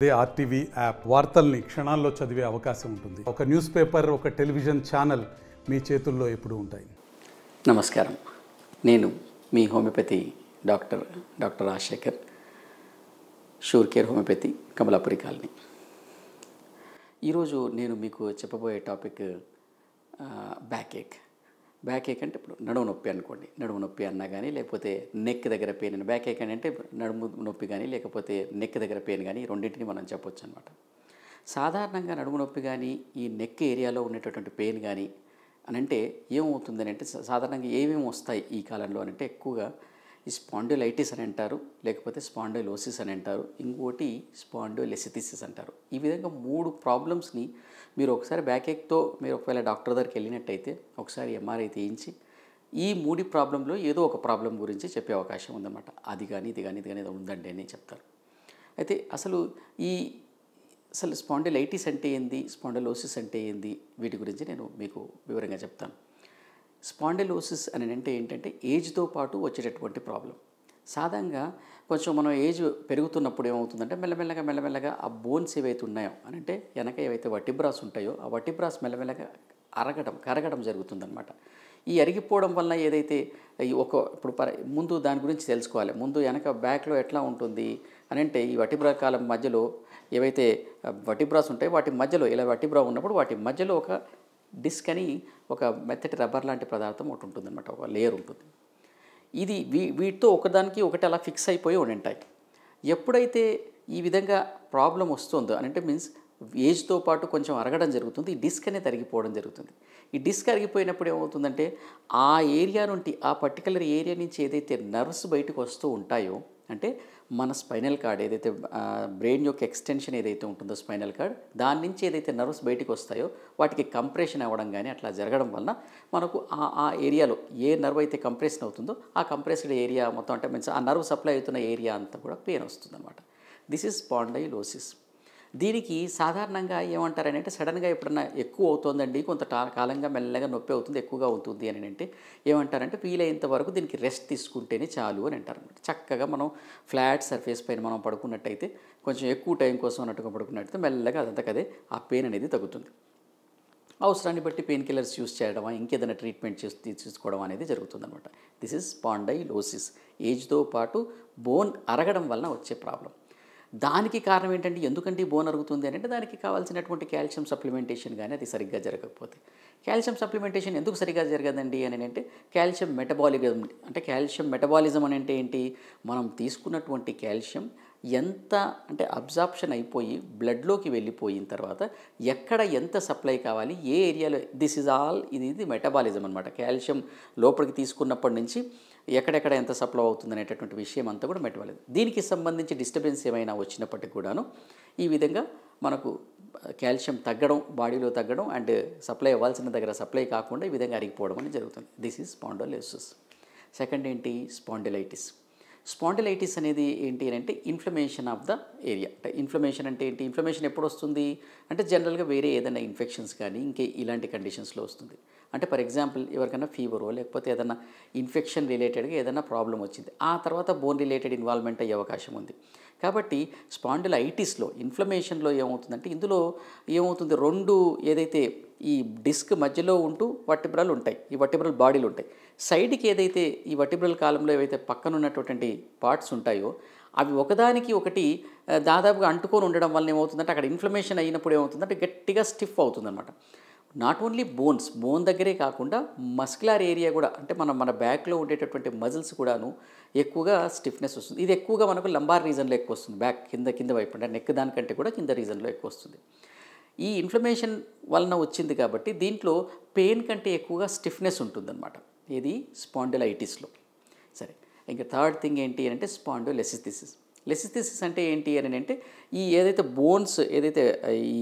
అదే RTV app వార్తల్ని క్షణాల్లో చదివే అవకాశం ఉంటుంది. ఒక న్యూస్ పేపర్, ఒక టెలివిజన్ ఛానల్ మీ చేతుల్లో ఎప్పుడూ ఉంటాయి. నమస్కారం. నేను మీ homeopathy doctor Rajasekhar, sure care homeopathy, Kamalapuri colony. ఈరోజు నేను మీకు చెప్పబోయే టాపిక్ బ్యాక్ ఏక్ అంటే ఇప్పుడు నడుము నొప్పి అనుకోండి. నడుము నొప్పి అన్నా కానీ, లేకపోతే నెక్ దగ్గర పెయిన్. బ్యాక్ ఏక్ అంటే నడుము నొప్పి కానీ, లేకపోతే నెక్ దగ్గర పెయిన్ కానీ, రెండింటిని మనం చెప్పొచ్చు అనమాట. సాధారణంగా నడుము నొప్పి కానీ, ఈ నెక్ ఏరియాలో ఉండేటటువంటి పెయిన్ కానీ అని అంటే ఏమవుతుందని అంటే, సాధారణంగా ఏమేమి వస్తాయి ఈ కాలంలో అని అంటే, ఎక్కువగా ఈ స్పాండిలైటిస్ అని అంటారు, లేకపోతే స్పాండిలోసిస్ అని అంటారు, ఇంకోటి స్పాండిలోలిసిస్ అంటారు. ఈ విధంగా 3 ప్రాబ్లమ్స్ని మీరు ఒకసారి బ్యాక్ ఏక్తో మీరు ఒకవేళ డాక్టర్ దగ్గరికి వెళ్ళినట్టయితే ఒకసారి ఎంఆర్ఐ తీయించి ఈ 3 ప్రాబ్లంలో ఏదో ఒక ప్రాబ్లం గురించి చెప్పే అవకాశం ఉందన్నమాట. అది కానీ ఇది కానీ ఉందండి అని చెప్తారు. అయితే అసలు స్పాండిలైటిస్ అంటే ఏంది, స్పాండిలోసిస్ అంటే ఏంది, వీటి గురించి నేను మీకు వివరంగా చెప్తాను. స్పాండిలోసిస్ అని అంటే ఏంటంటే ఏజ్తో పాటు వచ్చేటటువంటి ప్రాబ్లం. సాధారణంగా కొంచెం మనం ఏజ్ పెరుగుతున్నప్పుడు ఏమవుతుందంటే మెల్లమెల్లగా ఆ బోన్స్ ఏవైతే ఉన్నాయో అని అంటే వెనక ఏవైతే వర్టిబ్రాస్ ఉంటాయో ఆ వర్టిబ్రాస్ మెల్లమెల్లగా కరగడం జరుగుతుందన్నమాట. ఈ అరిగిపోవడం వల్ల ఏదైతే ఇప్పుడు ముందు దాని గురించి తెలుసుకోవాలి. ముందు వెనక బ్యాక్లో ఎట్లా ఉంటుంది అని అంటే, ఈ వర్టిబ్రా కాలం మధ్యలో ఏవైతే వర్టిబ్రాస్ ఉంటాయో వాటి మధ్యలో ఇలా వర్టిబ్రా ఉన్నప్పుడు వాటి మధ్యలో ఒక డిస్క్ అని ఒక మెత్తటి రబ్బర్ లాంటి పదార్థం ఒకటి ఉంటుందన్నమాట, ఒక లేయర్ ఉంటుంది. ఇది వీటితో ఒకదానికి ఒకటి అలా ఫిక్స్ అయిపోయి ఉంటాయి. ఎప్పుడైతే ఈ విధంగా ప్రాబ్లం వస్తుందో అని అంటే మీన్స్ ఏజ్తో పాటు కొంచెం అరగడం జరుగుతుంది, ఈ డిస్క్ అనేది అరిగిపోవడం జరుగుతుంది. ఈ డిస్క్ అరిగిపోయినప్పుడు ఏమవుతుందంటే ఆ ఏరియా నుండి, ఆ పర్టికులర్ ఏరియా నుంచి ఏదైతే నర్వ్స్ బయటకు వస్తూ ఉంటాయో, అంటే మన స్పైనల్ కార్డ్ ఏదైతే బ్రెయిన్ యొక్క ఎక్స్టెన్షన్ ఏదైతే ఉంటుందో స్పైనల్ కార్డ్, దాని నుంచి ఏదైతే నర్వ్స్ బయటకు వస్తాయో వాటికి కంప్రెషన్ అవ్వడం కానీ అట్లా జరగడం వలన మనకు ఆ ఏరియాలో ఏ నర్వ్ అయితే కంప్రెషన్ అవుతుందో ఆ కంప్రెస్డ్ ఏరియా మొత్తం అంటే మీన్స్ ఆ నర్వ్ సప్లై అవుతున్న ఏరియా అంతా కూడా పెయిన్ వస్తుందన్నమాట. This is spondylosis. దీనికి సాధారణంగా ఏమంటారని అంటే, సడన్గా ఎప్పుడన్నా ఎక్కువ అవుతుందండి, కొంత కాలంగా మెల్లగా నొప్పి అవుతుంది, ఎక్కువగా అవుతుంది అని అంటే ఏమంటారంటే, వీలైనంత వరకు దీనికి రెస్ట్ తీసుకుంటేనే చాలు అని అంటారనమాట. చక్కగా మనం ఫ్లాట్ సర్ఫేస్ పైన మనం పడుకున్నట్టయితే, కొంచెం ఎక్కువ టైం కోసం అన్నట్టుగా పడుకున్నట్టయితే మెల్లగా అదంతకదే ఆ పెయిన్ అనేది తగ్గుతుంది. అవసరాన్ని బట్టి పెయిన్ కిల్లర్స్ యూస్ చేయడమా, ఇంకేదైనా ట్రీట్మెంట్ తీసుకోవడం అనేది జరుగుతుందన్నమాట. This is spondylosis. ఏజ్తో పాటు బోన్ అరగడం వలన వచ్చే ప్రాబ్లం. దానికి కారణం ఏంటంటే, ఎందుకంటే బోన్ అరుగుతుంది అని అంటే, దానికి కావాల్సినటువంటి కాల్షియం సప్లిమెంటేషన్ కానీ అది సరిగ్గా జరగకపోతే. కాల్షియం సప్లిమెంటేషన్ ఎందుకు సరిగ్గా జరగదండి అని అంటే, కాల్షియం మెటబాలిజం అని అంటే ఏంటి, మనం తీసుకున్నటువంటి కాల్షియం ఎంత అంటే అబ్జార్ప్షన్ అయిపోయి బ్లడ్లోకి వెళ్ళిపోయిన తర్వాత ఎక్కడ ఎంత సప్లై కావాలి, ఏ ఏరియాలో, ఇది మెటబాలిజం అనమాట. కాల్షియం లోపలికి తీసుకున్నప్పటి నుంచి ఎక్కడెక్కడ ఎంత సప్లై అవుతుంది అనేటటువంటి విషయం అంతా కూడా మెటబాలిజం. దీనికి సంబంధించి డిస్టర్బెన్స్ ఏమైనా వచ్చినప్పటికీ కూడాను ఈ విధంగా మనకు కాల్షియం తగ్గడం, బాడీలో తగ్గడం అండ్ సప్లై అవ్వాల్సిన దగ్గర సప్లై కాకుండా ఈ విధంగా అరిగిపోవడం అనేది జరుగుతుంది. This is spondylosis. సెకండ్ ఏంటి, స్పాండిలైటిస్ అనేది ఏంటి అని అంటే ఇన్ఫ్లమేషన్ ఆఫ్ ద ఏరియా. అంటే ఇన్ఫ్లమేషన్ అంటే ఏంటి, ఇన్ఫ్లమేషన్ ఎప్పుడు వస్తుంది అంటే జనరల్గా వేరే ఏదైనా ఇన్ఫెక్షన్స్ కానీ ఇలాంటి కండిషన్స్లో వస్తుంది. అంటే ఫర్ ఎగ్జాంపుల్ ఎవరికైనా ఫీవరో లేకపోతే ఏదైనా ఇన్ఫెక్షన్ రిలేటెడ్గా ఏదైనా ప్రాబ్లం వచ్చింది, ఆ తర్వాత బోన్ రిలేటెడ్ ఇన్వాల్వ్మెంట్ అయ్యే అవకాశం ఉంది. కాబట్టి స్పాండిలైటిస్లో ఇన్ఫ్లమేషన్లో ఏమవుతుందంటే, ఇందులో ఏమవుతుంది, 2 ఏదైతే ఈ డిస్క్ మధ్యలో ఉంటూ వర్టిబ్రల్ ఉంటాయి, ఈ వర్టిబ్రల్ బాడీలు ఉంటాయి. సైడ్కి ఏదైతే ఈ వర్టిబ్రల్ కాలంలో ఏవైతే పక్కన ఉన్నటువంటి పార్ట్స్ ఉంటాయో అవి ఒకదానికి ఒకటి దాదాపుగా అంటుకొని ఉండడం వల్ల ఏమవుతుందంటే, అక్కడ ఇన్ఫ్లమేషన్ అయినప్పుడు ఏమవుతుందంటే గట్టిగా స్టిఫ్ అవుతుందన్నమాట. నాట్ ఓన్లీ బోన్ దగ్గరే కాకుండా మస్కులర్ ఏరియా కూడా, అంటే మన బ్యాక్లో ఉండేటటువంటి మజిల్స్ కూడాను ఎక్కువగా స్టిఫ్నెస్ వస్తుంది. ఇది ఎక్కువగా మనకు లంబార్ రీజన్లో ఎక్కువ వస్తుంది, బ్యాక్ కింద వైపు అంటే నెక్ దానికంటే కూడా కింద రీజన్లో ఎక్కువ వస్తుంది. ఈ ఇన్ఫ్లమేషన్ వలన వచ్చింది కాబట్టి దీంట్లో పెయిన్ కంటే ఎక్కువగా స్టిఫ్నెస్ ఉంటుందన్నమాట, ఇది స్పాండిలైటిస్లో. సరే, ఇంకా థర్డ్ థింగ్ ఏంటి అని అంటే లెసిథిసిస్ అంటే ఏంటి అని అంటే, ఈ ఏదైతే బోన్స్ ఏదైతే ఈ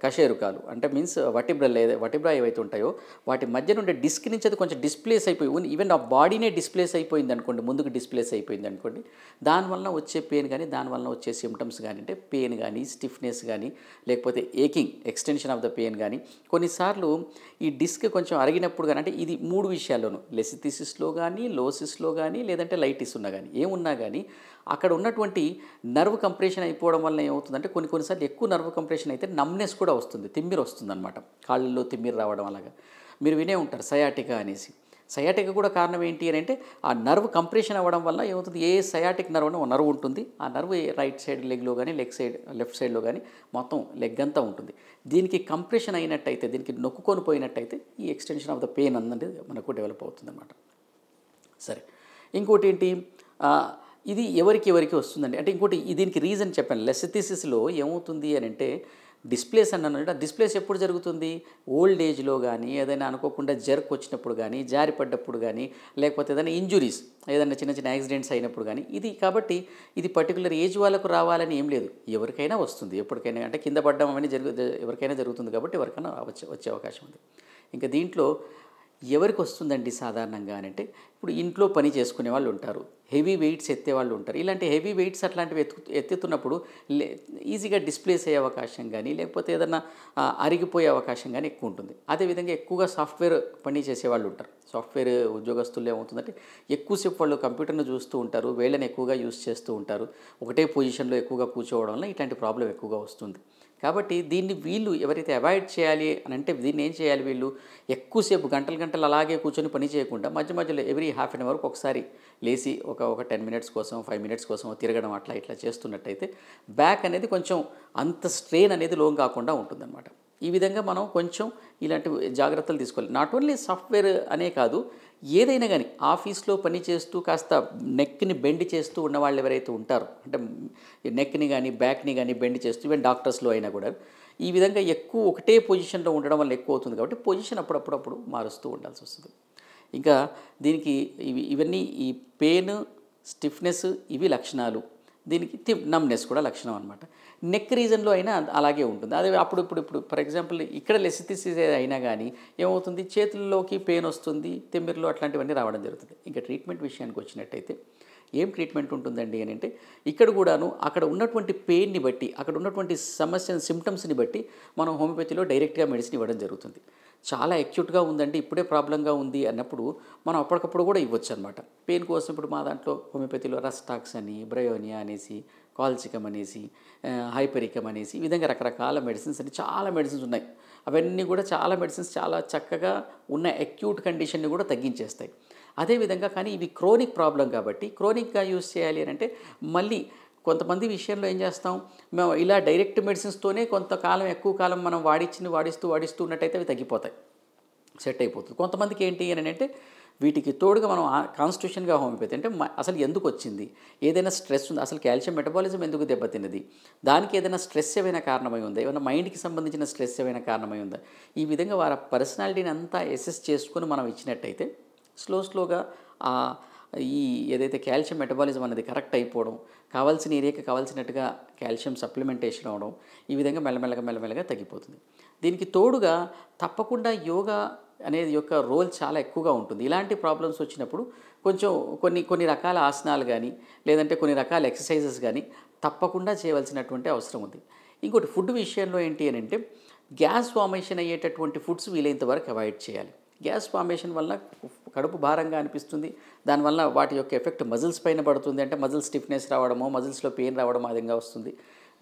కశేరుకాలు అంటే మీన్స్ వర్టిబ్రా ఏవైతే ఉంటాయో వాటి మధ్య నుండి డిస్క్ నుంచి అది కొంచెం డిస్ప్లేస్ అయిపోయి, ఈవెన్ ఆ బాడీనే డిస్ప్లేస్ అయిపోయింది అనుకోండి, ముందుకు డిస్ప్లేస్ అయిపోయింది అనుకోండి, దానివల్ల వచ్చే పెయిన్ కానీ దానివల్ల వచ్చే సిమ్టమ్స్ కానీ అంటే పెయిన్ కానీ స్టిఫ్నెస్ కానీ లేకపోతే aching extension of the pain కానీ, కొన్నిసార్లు ఈ డిస్క్ కొంచెం అరిగినప్పుడు కానీ, అంటే ఇది 3 విషయాల్లోనూ లెసిథిసిస్లో కానీ లోసిస్లో కానీ లేదంటే లైటిస్ ఉన్నా కానీ ఏమున్నా కానీ అక్కడ ఉన్నటువంటి నర్వ్ కంప్రెషన్ అయిపోవడం అవ్వడం వల్ల ఏమవుతుందంటే కొన్నిసార్లు ఎక్కువ నర్వ్ కంప్రెషన్ అయితే నమ్నెస్ కూడా వస్తుంది, తిమ్మిరి వస్తుందన్నమాట, కాళ్ళల్లో తిమ్మిరి రావడం అలాగా. మీరు వినే ఉంటారు సయాటికా అనేసి. సయాటికా కూడా కారణం ఏంటి అని అంటే ఆ నర్వ్ కంప్రెషన్ అవ్వడం వల్ల ఏమవుతుంది, ఏ సయాటిక్ నర్వ్ అని ఒక నర్వ్ ఉంటుంది, ఆ నర్వ్ రైట్ సైడ్ లెగ్లో కానీ లెఫ్ట్ సైడ్లో కానీ మొత్తం లెగ్ అంతా ఉంటుంది. దీనికి కంప్రెషన్ అయినట్టయితే, దీనికి నొక్కుకొని పోయినట్టయితే ఈ ఎక్స్టెన్షన్ ఆఫ్ ద పెయిన్ అన్నది మనకు డెవలప్ అవుతుంది అన్నమాట. సరే, ఇంకోటి ఏంటి, ఇది ఎవరికి వస్తుందండి అంటే ఇంకోటి దీనికి రీజన్ చెప్పాను. లెసిథిసిస్లో ఏమవుతుంది అని అంటే డిస్ప్లేస్ అన్నాను, డిస్ప్లేస్ ఎప్పుడు జరుగుతుంది, ఓల్డ్ ఏజ్లో కానీ ఏదైనా అనుకోకుండా జర్క్ వచ్చినప్పుడు కానీ, జారిపడ్డప్పుడు కానీ, లేకపోతే ఏదైనా ఇంజురీస్, ఏదైనా చిన్న చిన్న యాక్సిడెంట్స్ అయినప్పుడు కానీ. ఇది కాబట్టి ఇది పర్టికులర్ ఏజ్ వాళ్ళకు రావాలని ఏం లేదు, ఎవరికైనా వస్తుంది, ఎప్పటికైనా. అంటే కింద పడ్డం అవన్నీ ఎవరికైనా జరుగుతుంది కాబట్టి ఎవరికైనా వచ్చే అవకాశం ఉంది. ఇంకా దీంట్లో ఎవరికి వస్తుందండి సాధారణంగా అని అంటే, ఇప్పుడు ఇంట్లో పని చేసుకునే వాళ్ళు ఉంటారు, హెవీ వెయిట్స్ ఎత్తే వాళ్ళు ఉంటారు. ఇలాంటి హెవీ వెయిట్స్ అట్లాంటివి ఎత్తుతున్నప్పుడు ఈజీగా డిస్ప్లేస్ అయ్యే అవకాశం కానీ, లేకపోతే ఏదైనా అరిగిపోయే అవకాశం కానీ ఎక్కువ ఉంటుంది. అదేవిధంగా ఎక్కువగా సాఫ్ట్వేర్ పని చేసే వాళ్ళు ఉంటారు. సాఫ్ట్వేర్ ఉద్యోగస్తులు ఏమవుతుందంటే ఎక్కువసేపు వాళ్ళు కంప్యూటర్ను చూస్తూ ఉంటారు, వేళ్ళని ఎక్కువగా యూస్ చేస్తూ ఉంటారు, ఒకటే పొజిషన్లో ఎక్కువగా కూర్చోవడం వల్ల ఇట్లాంటి ప్రాబ్లం ఎక్కువగా వస్తుంది. కాబట్టి దీన్ని వీళ్ళు ఎవరైతే అవాయిడ్ చేయాలి అని అంటే దీన్ని ఏం చేయాలి, వీళ్ళు ఎక్కువసేపు గంటలు అలాగే కూర్చొని పని చేయకుండా మధ్యలో ఎవ్రీ హాఫ్ అన్ అవర్కి ఒకసారి లేచి ఒక 10 మినిట్స్ కోసం 5 మినిట్స్ కోసం తిరగడం ఇట్లా చేస్తున్నట్టయితే బ్యాక్ అనేది కొంచెం అంత స్ట్రెయిన్ అనేది లోన్ కాకుండా ఉంటుందన్నమాట. ఈ విధంగా మనం కొంచెం ఇలాంటి జాగ్రత్తలు తీసుకోవాలి. నాట్ ఓన్లీ సాఫ్ట్వేర్ అనే కాదు, ఏదైనా కానీ ఆఫీస్లో పని చేస్తూ కాస్త నెక్ని బెండ్ చేస్తూ ఉన్న వాళ్ళు ఎవరైతే ఉంటారో, అంటే నెక్ని కానీ బ్యాక్ని కానీ బెండ్ చేస్తూ, ఈవెన్ డాక్టర్స్లో అయినా కూడా ఈ విధంగా ఎక్కువ ఒకటే పొజిషన్లో ఉండడం వల్ల ఎక్కువ అవుతుంది. కాబట్టి పొజిషన్ అప్పుడప్పుడు మారుస్తూ ఉండాల్సి వస్తుంది. ఇంకా దీనికి ఇవన్నీ ఈ పెయిన్, స్టిఫ్నెస్ ఇవి లక్షణాలు. దీనికి నమ్నెస్ కూడా లక్షణం అనమాట. నెక్ రీజన్లో అయినా అలాగే ఉంటుంది. అదే ఇప్పుడు ఫర్ ఎగ్జాంపుల్ ఇక్కడ లెసిథిసిస్ అయినా కానీ ఏమవుతుంది, చేతుల్లోకి పెయిన్ వస్తుంది, తిమ్మిరిలో అట్లాంటివన్నీ రావడం జరుగుతుంది. ఇంకా ట్రీట్మెంట్ విషయానికి వచ్చినట్టయితే ఏం ట్రీట్మెంట్ ఉంటుందండి అని అంటే, ఇక్కడ కూడాను అక్కడ ఉన్నటువంటి పెయిన్ని బట్టి, అక్కడ ఉన్నటువంటి సిమ్టమ్స్ని బట్టి మనం హోమియోపతిలో డైరెక్ట్గా మెడిసిన్ ఇవ్వడం జరుగుతుంది. చాలా అక్యూట్గా ఉందండి, ఇప్పుడే ప్రాబ్లంగా ఉంది అన్నప్పుడు మనం అప్పటికప్పుడు కూడా ఇవ్వచ్చు అనమాట. పెయిన్ కోసం ఇప్పుడు మా దాంట్లో హోమియోపతిలో రస్టాక్స్ అని, బ్రయోనియా అనేసి, కాల్సికమ్ అనేసి, హైపరికమ్ అనేసి, ఈ విధంగా రకరకాల మెడిసిన్స్ అని చాలా మెడిసిన్స్ ఉన్నాయి. అవన్నీ కూడా చాలా మెడిసిన్స్ చాలా చక్కగా ఉన్న అక్యూట్ కండిషన్ని కూడా తగ్గించేస్తాయి. అదేవిధంగా కానీ ఇవి క్రోనిక్ ప్రాబ్లం కాబట్టి క్రోనిక్గా యూజ్ చేయాలి అని అంటే మళ్ళీ కొంతమంది విషయంలో ఏం చేస్తాం, మేము ఇలా డైరెక్ట్ మెడిసిన్స్తోనే కొంతకాలం ఎక్కువ కాలం మనం వాడిస్తూ ఉన్నట్టయితే అవి తగ్గిపోతాయి, సెట్ అయిపోతుంది. కొంతమందికి ఏంటి అని అంటే వీటికి తోడుగా మనం కాన్స్టిట్యూషన్గా హోమియోపతి అంటే అసలు ఎందుకు వచ్చింది, ఏదైనా స్ట్రెస్ ఉంది, అసలు కాల్షియం మెటబాలిజం ఎందుకు దెబ్బతిన్నది, దానికి ఏదైనా స్ట్రెస్ ఏమైనా కారణమై ఉందా, ఏమైనా మైండ్కి సంబంధించిన స్ట్రెస్ ఏమైనా కారణమై ఉందా, ఈ విధంగా వారి పర్సనాలిటీని అంతా అసెస్ చేసుకుని మనం ఇచ్చినట్టయితే స్లోగా ఈ ఏదైతే కాల్షియం మెటబాలిజం అనేది కరెక్ట్ అయిపోవడం, కావాల్సిన ఏరియాకి కావాల్సినట్టుగా కాల్షియం సప్లిమెంటేషన్ అవడం, ఈ విధంగా మెల్లమెల్లగా తగ్గిపోతుంది. దీనికి తోడుగా తప్పకుండా యోగా అనేది యొక్క రోల్ చాలా ఎక్కువగా ఉంటుంది. ఇలాంటి ప్రాబ్లమ్స్ వచ్చినప్పుడు కొంచెం కొన్ని రకాల ఆసనాలు కానీ, లేదంటే కొన్ని రకాల ఎక్సర్సైజెస్ కానీ తప్పకుండా చేయవలసినటువంటి అవసరం ఉంది. ఇంకోటి ఫుడ్ విషయంలో ఏంటి అని అంటే, గ్యాస్ ఫార్మేషన్ అయ్యేటటువంటి ఫుడ్స్ వీలైనంత వరకు అవాయిడ్ చేయాలి. గ్యాస్ ఫార్మేషన్ వల్ల కడుపు భారంగా అనిపిస్తుంది, దానివల్ల వాటి యొక్క ఎఫెక్ట్ మజిల్స్ పైన పడుతుంది, అంటే మజిల్ స్టిఫ్నెస్ రావడమో, మజిల్స్లో పెయిన్ రావడం ఆ విధంగా వస్తుంది.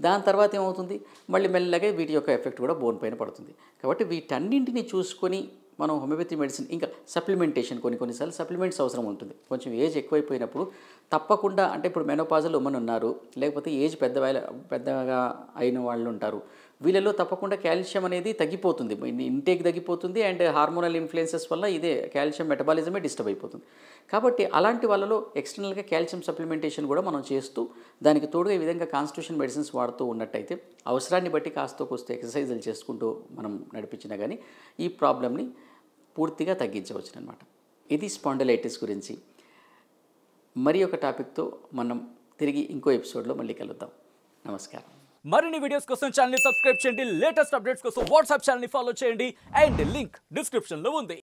దాని తర్వాత ఏమవుతుంది, మళ్ళీ మెల్లగా వీటి యొక్క ఎఫెక్ట్ కూడా బోన్ పైన పడుతుంది. కాబట్టి వీటన్నింటినీ చూసుకొని మనం హోమియోపతి మెడిసిన్ ఇంకా సప్లిమెంటేషన్ కొన్నిసార్లు సప్లిమెంట్స్ అవసరం ఉంటుంది. కొంచెం ఏజ్ ఎక్కువైపోయినప్పుడు తప్పకుండా, అంటే ఇప్పుడు మెనోపాజల్ ఉమెన్ ఉన్నారు, లేకపోతే ఏజ్ పెద్దగా అయిన వాళ్ళు ఉంటారు, వీళ్ళలో తప్పకుండా కాల్షియం అనేది తగ్గిపోతుంది, ఇంటేక్ తగ్గిపోతుంది, అండ్ హార్మోనల్ ఇన్ఫ్లుయెన్సెస్ వల్ల ఇదే కాల్షియం మెటబాలిజమే డిస్టర్బ్ అయిపోతుంది. కాబట్టి అలాంటి వాళ్ళలో ఎక్స్టర్నల్గా కాల్షియం సప్లిమెంటేషన్ కూడా మనం చేస్తూ, దానికి తోడుగా ఈ విధంగా కాన్స్టిట్యూషన్ మెడిసిన్స్ వాడుతూ ఉన్నట్టయితే అవసరాన్ని బట్టి కాస్త ఎక్సర్సైజులు చేసుకుంటూ మనం నడిపించినా కానీ ఈ ప్రాబ్లమ్ని పూర్తిగా తగ్గించవచ్చు అనమాట. ఇది స్పాండిలైటిస్ గురించి. మరి ఒక టాపిక్తో మనం తిరిగి ఇంకో ఎపిసోడ్లో మళ్ళీ కలుద్దాం. నమస్కారం. మరిన్ని వీడియోస్ కోసం ఛానల్ ని సబ్స్క్రైబ్ చేయండి, లేటెస్ట్ అప్డేట్స్ కోసం వాట్సాప్ ఛానల్ ని ఫాలో చేయండి, అండ్ లింక్ డిస్క్రిప్షన్ లో ఉంది.